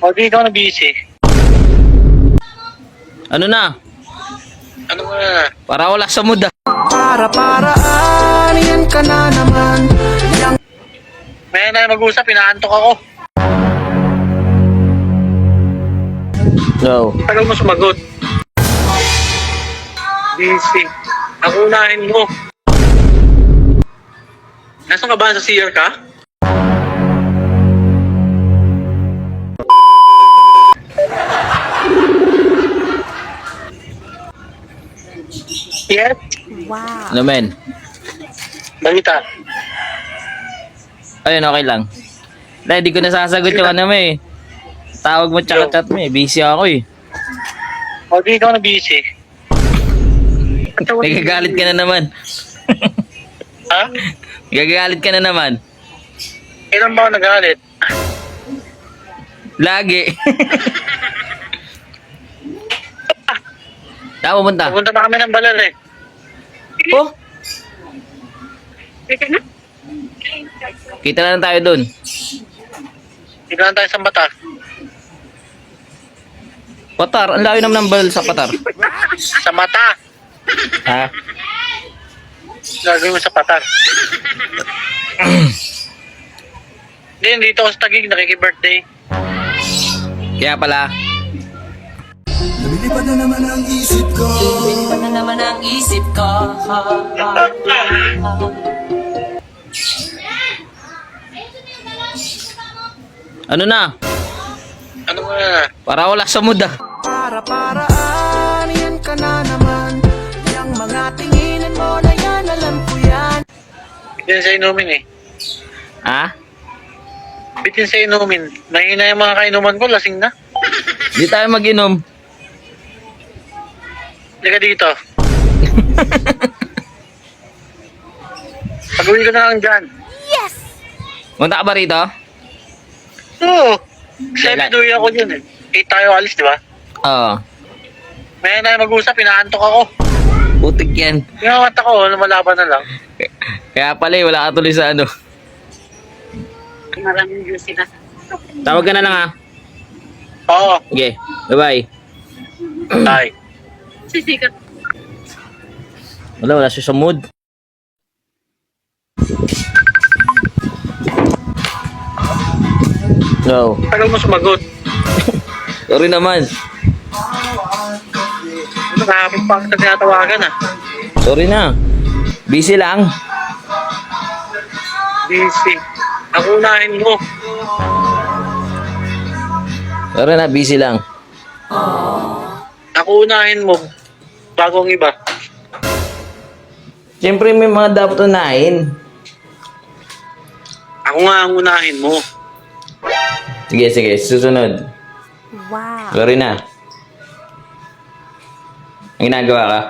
O, di ikaw na busy. Ano na? Ano mo na? Para wala sa mood ah. Para-paraan, yan ka na naman. Yang May na mag-usap, inaantok ako. No. Tagal mo sumagot. Busy. Ako unahin mo. Nasaan ka ba? Sa CR ka? Yes? Ano men? Balita. Ayun, okay lang. Dahil di ko nasasagot yung ano mo eh. Tawag mo tsaka chat mo eh. Busy ako eh. O, di ikaw na busy. Nagagalit ka na naman. Ha? Nagagalit ka na naman. Ilan ba ako nagalit? Lagi. Saan pupunta? Pupunta na kami ng Baler eh. Oh? Kita na lang tayo dun. Dito lang tayo sa Batar. Patar, ang layo naman ng bal sa Patar. Sa mata. Ha? Gagawin mo sa Patar. Hindi, dito ako sa Taguig. Nakiki-birthday. Kaya pala. lumilipad na naman ang isip ko. Lumilipad na naman ang isip ko. Ano na? Ano mo na? Para wala sa mood ah. Para-paraan, yan ka na naman. Yang mga tinginan mo na yan, alam ko yan. Bitin sa inumin eh. Ha? Bitin sa inumin. Mahina yung mga kainuman ko. Lasing na. Di tayo mag-inom. Hindi ka dito. Pag-uwi ko na lang dyan. Punta ka ba rito? Oo. Semi-duwi ako dyan eh. 8 tayo alis, di ba? Oo. May na mag-usap, inaantok ako. Putik yan. Yung mata ko, lumalaban na lang. Kaya pala eh, wala ka tuloy sa ano. Maraming views sila. Tawag ka na lang ha. Oo. Okay. Bye-bye. Tay. Sisikat. Wala siya sa mood. No. Tagal mo sumagot. Sorry naman. Ano, kahapon pa kita tinatawagan ah. Sorry na. Busy lang. Busy. Ako unahin mo. Sorry na, busy lang. Ako unahin mo. Bago ang iba. Siyempre may mga dapat unahin. Ako nga ang unahin mo. Sige, sige. Susunod. Wow. Sorry na. Ang ginagawa ka?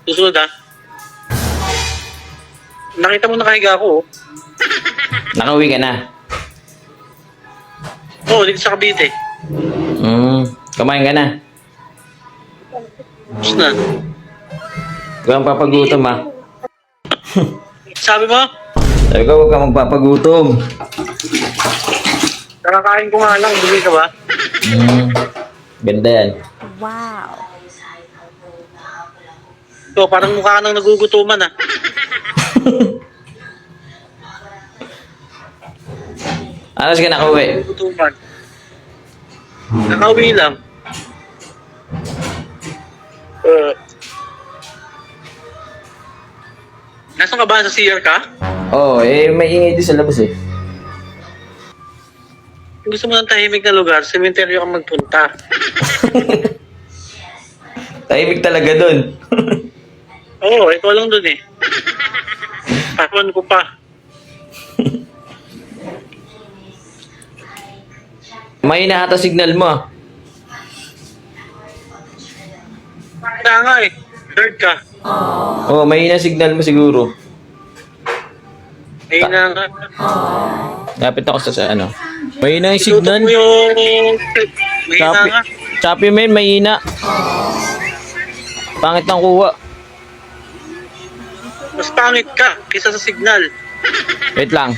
Susunod ah. Nakita mo nakahiga ako oh. Nakauwi ka na. Oo, dito sa Cavite. Kumain ka na. Tapos na. Huwag kang papagutom ha. Sabi mo? Sabi ko huwag kang magpapagutom. Nakakain ko nga lang. Bili ka ba? Ganda yan. Wow. So, parang mukha ka nang nagugutuman ah. Alas ka nakauwi? Nagugutuman. Nakauwi lang. Nasaan ka ba? Sa CR ka? Oo, may ingay din sa labas eh. Kung gusto mo ng tahimik na lugar, sementeryo ka magpunta. Tahimik talaga dun. Oo, ikaw lang dun eh. Pakon ko pa. May ata signal mo ah. Kaya nga eh. Third ka. Oo, may signal mo siguro. Ayun na nga. Lapit ako sa ano. May yung Itutok signal. mo yung... May na Choppy, nga. choppy men, mahina. Pangit ng kuha. Mas pangit ka kaysa sa signal. Wait lang.